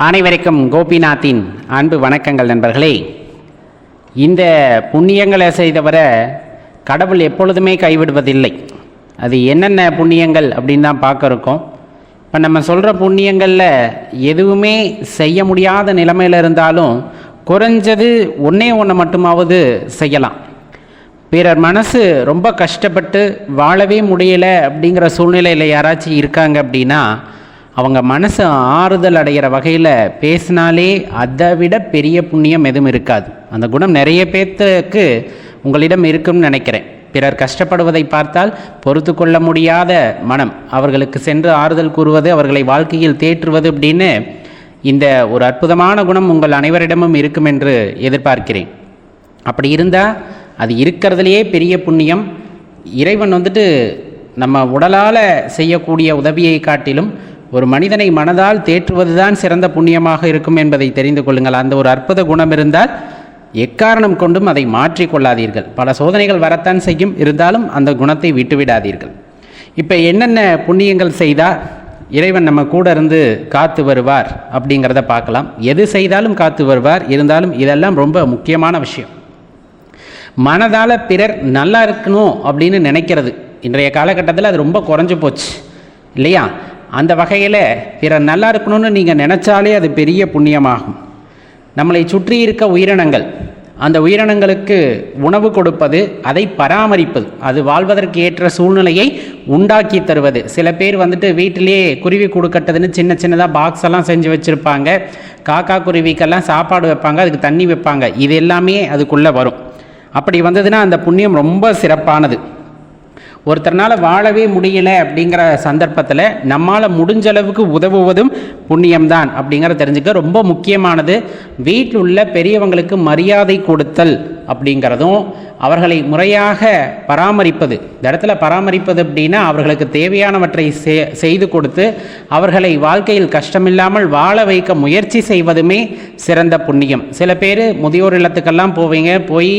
அனைவருக்கும் கோபிநாத்தின் அன்பு வணக்கங்கள் நண்பர்களே. இந்த புண்ணியங்களை செய்தவரை கடவுள் எப்பொழுதுமே கைவிடுவதில்லை. அது என்னென்ன புண்ணியங்கள் அப்படின்னு தான் பார்க்க இருக்கோம். இப்போ நம்ம சொல்கிற புண்ணியங்களில் எதுவுமே செய்ய முடியாத நிலைமையில் இருந்தாலும் குறைஞ்சது ஒன்றே ஒன்று மட்டுமாவது செய்யலாம். பிறர் மனசு ரொம்ப கஷ்டப்பட்டு வாழவே முடியலை அப்படிங்கிற சூழ்நிலையில் யாராச்சும் இருக்காங்க அப்படின்னா அவங்க மனசு ஆறுதல் அடைகிற வகையில் பேசினாலே அதை விட பெரிய புண்ணியம் எதுவும் இருக்காது. அந்த குணம் நிறைய பேர்த்துக்கு உங்களிடம் இருக்குன்னு நினைக்கிறேன். பிறர் கஷ்டப்படுவதை பார்த்தால் பொறுத்து கொள்ள முடியாத மனம், அவர்களுக்கு சென்று ஆறுதல் கூறுவது, அவர்களை வாழ்க்கையில் தேற்றுவது அப்படின்னு இந்த ஒரு அற்புதமான குணம் உங்கள் அனைவரிடமும் இருக்கும் என்று எதிர்பார்க்கிறேன். அப்படி இருந்தால் அது இருக்கிறதுலையே பெரிய புண்ணியம். இறைவன் நம்ம உடலால் செய்யக்கூடிய உதவியை காட்டிலும் ஒரு மனிதனை மனதால் தேற்றுவதுதான் சிறந்த புண்ணியமாக இருக்கும் என்பதை தெரிந்து கொள்ளுங்கள். அந்த ஒரு அற்புத குணம் இருந்தால் எக்காரணம் கொண்டும் அதை மாற்றிக்கொள்ளாதீர்கள். பல சோதனைகள் வரத்தான் செய்யும், இருந்தாலும் அந்த குணத்தை விட்டுவிடாதீர்கள். இப்போ என்னென்ன புண்ணியங்கள் செய்தால் இறைவன் நம்ம கூட இருந்து காத்து வருவார் அப்படிங்கிறத பார்க்கலாம். எது செய்தாலும் காத்து வருவார். இருந்தாலும் இதெல்லாம் ரொம்ப முக்கியமான விஷயம். மனதால் பிறர் நல்லா இருக்கணும் அப்படின்னு நினைக்கிறது இன்றைய காலகட்டத்தில் அது ரொம்ப குறைஞ்சு போச்சு இல்லையா? அந்த வகையில் பிறர் நல்லா இருக்கணும்னு நீங்கள் நினச்சாலே அது பெரிய புண்ணியமாகும். நம்மளை சுற்றி இருக்க உயிரினங்கள், அந்த உயிரினங்களுக்கு உணவு கொடுப்பது, அதை பராமரிப்பது, அது வாழ்வதற்கு ஏற்ற சூழ்நிலையை உண்டாக்கி தருவது. சில பேர் வீட்டிலே குருவி கொடுக்கட்டதுன்னு சின்ன சின்னதாக பாக்ஸ் எல்லாம் செஞ்சு வச்சுருப்பாங்க. காக்கா குருவிக்கெல்லாம் சாப்பாடு வைப்பாங்க, அதுக்கு தண்ணி வைப்பாங்க. இது எல்லாமே அதுக்குள்ளே வரும். அப்படி வந்ததுன்னா அந்த புண்ணியம் ரொம்ப சிறப்பானது. ஒருத்தர்னால் வாழவே முடியலை அப்படிங்கிற சந்தர்ப்பத்தில் நம்மால் முடிஞ்ச அளவுக்கு உதவுவதும் புண்ணியம்தான் அப்படிங்கிறத தெரிஞ்சுக்க ரொம்ப முக்கியமானது. வீட்டில் உள்ள பெரியவங்களுக்கு மரியாதை கொடுத்தல் அப்படிங்கிறதும், அவர்களை முறையாக பராமரிப்பது. இந்த இடத்துல பராமரிப்பது அப்படின்னா அவர்களுக்கு தேவையானவற்றை செய்து கொடுத்து அவர்களை வாழ்க்கையில் கஷ்டமில்லாமல் வாழ வைக்க முயற்சி செய்வதுமே சிறந்த புண்ணியம். சில பேர் முதியோர் இல்லத்துக்கெல்லாம் போவீங்க, போய்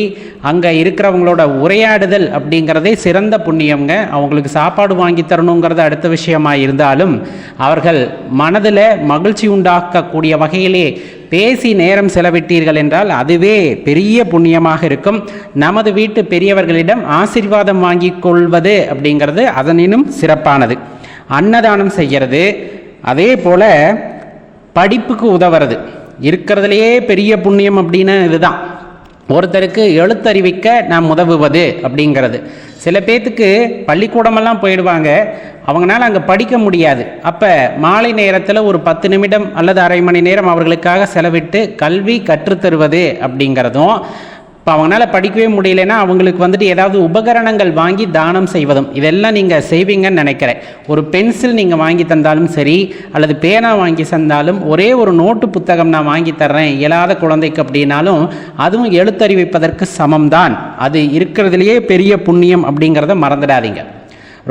அங்கே இருக்கிறவங்களோட உரையாடுதல் அப்படிங்கிறதே சிறந்த புண்ணியங்க. அவங்களுக்கு சாப்பாடு வாங்கி தரணுங்கிறது அடுத்த விஷயமாக இருந்தாலும் அவர்கள் மனதில் மகிழ்ச்சி உண்டாக்கக்கூடிய வகையிலே பேசி நேரம் செலவிட்டீர்கள் என்றால் அதுவே பெரிய புண்ணியமாக இருக்கும். நமது வீட்டு பெரியவர்களிடம் ஆசீர்வாதம் வாங்கி கொள்வது அப்படிங்கிறது அதனினும் சிறப்பானது. அன்னதானம் செய்கிறது, அதே போல படிப்புக்கு உதவுறது இருக்கிறதுலையே பெரிய புண்ணியம் அப்படின்னு இதுதான். ஒருத்தருக்கு எழுத்தறிவிக்க நாம் உதவுவது அப்படிங்கிறது. சில பேர்த்துக்கு பள்ளிக்கூடமெல்லாம் போயிடுவாங்க, அவங்களால அங்கே படிக்க முடியாது. அப்போ மாலை நேரத்தில் ஒரு 10 நிமிடம் அல்லது அரை மணி நேரம் அவர்களுக்காக செலவிட்டு கல்வி கற்றுத்தருவது அப்படிங்கிறதும், இப்போ அவங்களால படிக்கவே முடியலைன்னா அவங்களுக்கு ஏதாவது உபகரணங்கள் வாங்கி தானம் செய்வதும், இதெல்லாம் நீங்கள் செய்வீங்கன்னு நினைக்கிறேன். ஒரு பென்சில் நீங்கள் வாங்கி தந்தாலும் சரி, அல்லது பேனா வாங்கி தந்தாலும், ஒரே ஒரு நோட்டு புத்தகம் நான் வாங்கி தர்றேன் இயலாத குழந்தைக்கு அப்படின்னாலும் அதுவும் எழுத்தறிவிப்பதற்கு சமம்தான். அது இருக்கிறதுலையே பெரிய புண்ணியம் அப்படிங்கிறத மறந்துடாதீங்க.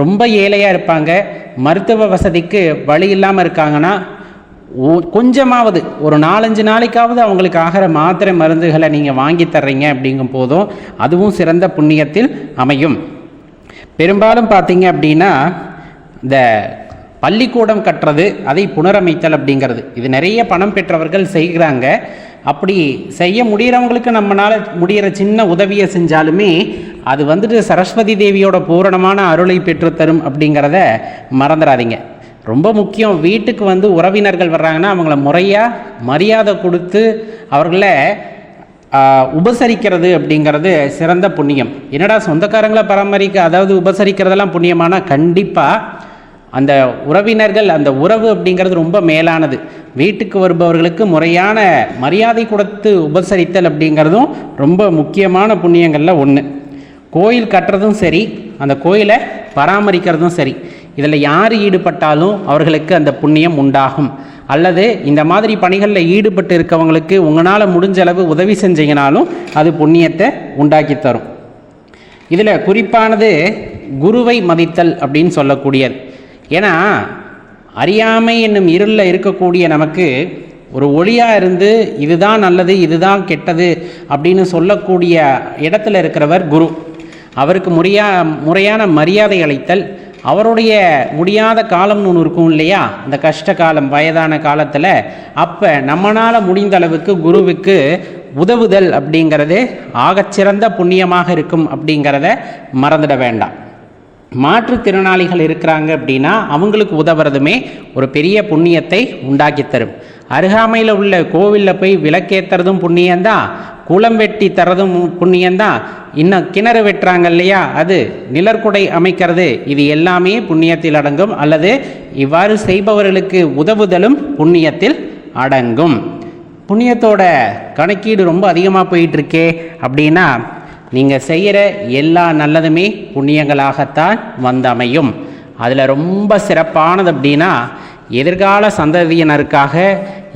ரொம்ப ஏழையாக இருப்பாங்க, மருத்துவ வசதிக்கு வழி இல்லாமல் இருக்காங்கன்னா கொஞ்சமாவது ஒரு 4-5 நாளைக்காவது அவங்களுக்கு ஆகிற மாத்திரை மருந்துகளை நீங்கள் வாங்கி தர்றீங்க அப்படிங்கும் போதும் அதுவும் சிறந்த புண்ணியத்தில் அமையும். பெரும்பாலும் பார்த்தீங்க அப்படின்னா இந்த பள்ளிக்கூடம் கட்டுறது, அதை புனரமைத்தல் அப்படிங்கிறது, இது நிறைய பணம் பெற்றவர்கள் செய்கிறாங்க. அப்படி செய்ய முடிகிறவங்களுக்கு நம்மளால் முடிகிற சின்ன உதவியை செஞ்சாலுமே அது சரஸ்வதி தேவியோட பூரணமான அருளை பெற்றுத்தரும் அப்படிங்கிறத மறந்துடாதீங்க. ரொம்ப முக்கியம். வீட்டுக்கு உறவினர்கள் வர்றாங்கன்னா அவங்கள முறையாக மரியாதை கொடுத்து அவர்களை உபசரிக்கிறது அப்படிங்கிறது சிறந்த புண்ணியம். என்னடா சொந்தக்காரங்களை உபசரிக்கிறதெல்லாம் புண்ணியமானா கண்டிப்பாக அந்த உறவினர்கள், அந்த உறவு அப்படிங்கிறது ரொம்ப மேலானது. வீட்டுக்கு வருபவர்களுக்கு முறையான மரியாதை கொடுத்து உபசரித்தல் அப்படிங்கிறதும் ரொம்ப முக்கியமான புண்ணியங்களில் ஒன்று. கோயில் கட்டுறதும் சரி, அந்த கோயிலை பராமரிக்கிறதும் சரி, இதில் யார் ஈடுபட்டாலும் அவர்களுக்கு அந்த புண்ணியம் உண்டாகும். அல்லது இந்த மாதிரி பணிகளில் ஈடுபட்டு இருக்கவங்களுக்கு உங்களால் முடிஞ்ச அளவு உதவி செஞ்சீங்கனாலும் அது புண்ணியத்தை உண்டாக்கி தரும். இதில் குறிப்பானது குருவை மதித்தல் அப்படின்னு சொல்லக்கூடியது. ஏன்னா அறியாமை என்னும் இருளில் இருக்கக்கூடிய நமக்கு ஒரு ஒளியாக இருந்து இதுதான் நல்லது இதுதான் கெட்டது அப்படின்னு சொல்லக்கூடிய இடத்துல இருக்கிறவர் குரு. அவருக்கு முறையான மரியாதை அளித்தல், அவருடைய முடியாத காலம்னு ஒன்று இருக்கும் இல்லையா, இந்த கஷ்ட காலம், வயதான காலத்தில், அப்போ நம்மளால் முடிந்த அளவுக்கு குருவுக்கு உதவுதல் அப்படிங்கிறது ஆகச்சிறந்த புண்ணியமாக இருக்கும் அப்படிங்கிறத மறந்துட வேண்டாம். மாற்றுத்திறனாளிகள் இருக்கிறாங்க அப்படின்னா அவங்களுக்கு உதவுறதுமே ஒரு பெரிய புண்ணியத்தை உண்டாக்கி தரும். அருகாமையில் உள்ள கோவிலில் போய் விளக்கேற்றுறதும் புண்ணியந்தான், குளம் வெட்டி தரதும் புண்ணியந்தான், இன்னும் கிணறு வெட்டுறாங்க இல்லையா, அது நிழற்குடை அமைக்கிறது, இது எல்லாமே புண்ணியத்தில் அடங்கும். அல்லது இவ்வாறு செய்பவர்களுக்கு உதவுதலும் புண்ணியத்தில் அடங்கும். புண்ணியத்தோட கணக்கீடு ரொம்ப அதிகமாக போயிட்டுருக்கே அப்படின்னா நீங்கள் செய்கிற எல்லா நல்லதுமே புண்ணியங்களாகத்தான் வந்தமையும். அதில் ரொம்ப சிறப்பானது அப்படின்னா எதிர்கால சந்ததியினருக்காக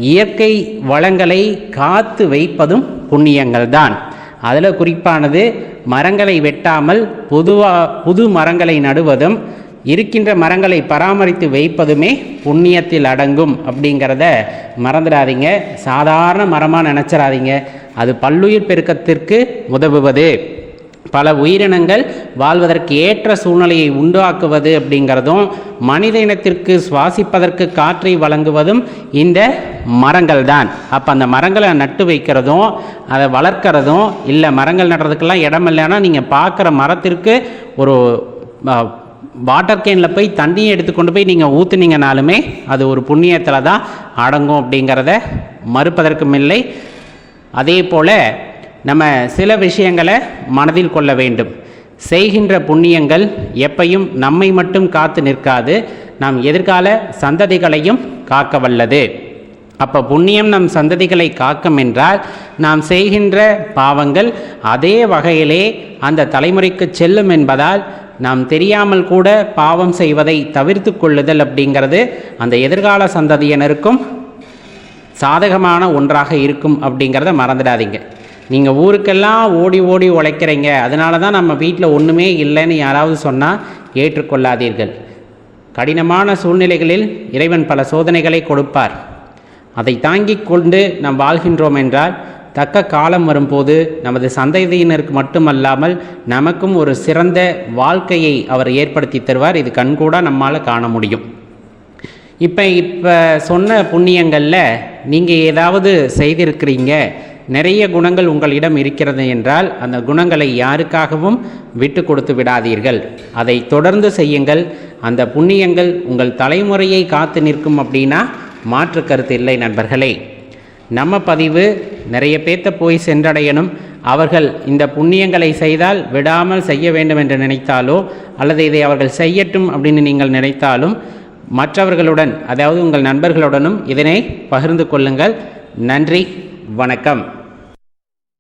இயற்கை வளங்களை காத்து வைப்பதும் புண்ணியங்கள் தான். அதில் குறிப்பானது மரங்களை வெட்டாமல் புது மரங்களை நடுவதும் இருக்கின்ற மரங்களை பராமரித்து வைப்பதுமே புண்ணியத்தில் அடங்கும் அப்படிங்கிறத மறந்துடாதீங்க. சாதாரண மரமாக நினச்சிடாதீங்க. அது பல்லுயிர் பெருக்கத்திற்கு உதவுவது, பல உயிரினங்கள் வாழ்வதற்கு ஏற்ற சூழ்நிலையை உண்டாக்குவது அப்படிங்கிறதும், மனித இனத்திற்கு சுவாசிப்பதற்கு காற்றை வழங்குவதும் இந்த மரங்கள் தான். அப்போ அந்த மரங்களை நட்டு வைக்கிறதும் அதை வளர்க்கிறதும், இல்லை மரங்கள் நடுறதுக்கெல்லாம் இடம் இல்லைன்னா நீங்கள் பார்க்குற மரத்திற்கு ஒரு வாட்டர் கேனில் போய் தண்ணியை எடுத்துக்கொண்டு போய் நீங்கள் ஊற்றுனீங்கனாலுமே அது ஒரு புண்ணியத்தில் தான் அடங்கும் அப்படிங்கிறத மறுப்பதற்கும் இல்லை. அதே போல் நம்ம சில விஷயங்களை மனதில் கொள்ள வேண்டும். செய்கின்ற புண்ணியங்கள் எப்பையும் நம்மை மட்டும் காத்து நிற்காது, நாம் எதிர்கால சந்ததிகளையும் காக்க வல்லது. அப்போ புண்ணியம் நம் சந்ததிகளை காக்கும் என்றால் நாம் செய்கின்ற பாவங்கள் அதே வகையிலே அந்த தலைமுறைக்கு செல்லும் என்பதால் நாம் தெரியாமல் கூட பாவம் செய்வதை தவிர்த்து கொள்ளுதல் அப்படிங்கிறது அந்த எதிர்கால சந்ததியினருக்கும் சாதகமான ஒன்றாக இருக்கும் அப்படிங்கிறத மறந்துடாதீங்க. நீங்கள் ஊருக்கெல்லாம் ஓடி ஓடி உழைக்கிறீங்க, அதனால தான் நம்ம வீட்டில் ஒன்றுமே இல்லைன்னு யாராவது சொன்னால் ஏற்றுக்கொள்ளாதீர்கள். கடினமான சூழ்நிலைகளில் இறைவன் பல சோதனைகளை கொடுப்பார். அதை தாங்கிக் கொண்டு நாம் வாழ்கின்றோம் என்றால் தக்க காலம் வரும்போது நமது சந்ததியினருக்கு மட்டுமல்லாமல் நமக்கும் ஒரு சிறந்த வாழ்க்கையை அவர் ஏற்படுத்தி தருவார். இது கண்கூட நம்மால் காண முடியும். இப்போ சொன்ன புண்ணியங்களில் நீங்கள் ஏதாவது செய்திருக்கிறீங்க, நிறைய குணங்கள் உங்களிடம் இருக்கிறது என்றால் அந்த குணங்களை யாருக்காகவும் விட்டு கொடுத்து விடாதீர்கள். அதை தொடர்ந்து செய்யுங்கள். அந்த புண்ணியங்கள் உங்கள் தலைமுறையை காத்து நிற்கும் அப்படின்னா மாற்று கருத்து இல்லை நண்பர்களே. நம்ம பதிவு நிறைய பேர்த்த போய் சென்றடையணும். அவர்கள் இந்த புண்ணியங்களை செய்தால் விடாமல் செய்ய வேண்டும் என்று நினைத்தாலோ, அல்லது இதை அவர்கள் செய்யட்டும் அப்படின்னு நீங்கள் நினைத்தாலும் மற்றவர்களுடன், அதாவது உங்கள் நண்பர்களுடனும் இதனை பகிர்ந்து கொள்ளுங்கள். நன்றி, வணக்கம்.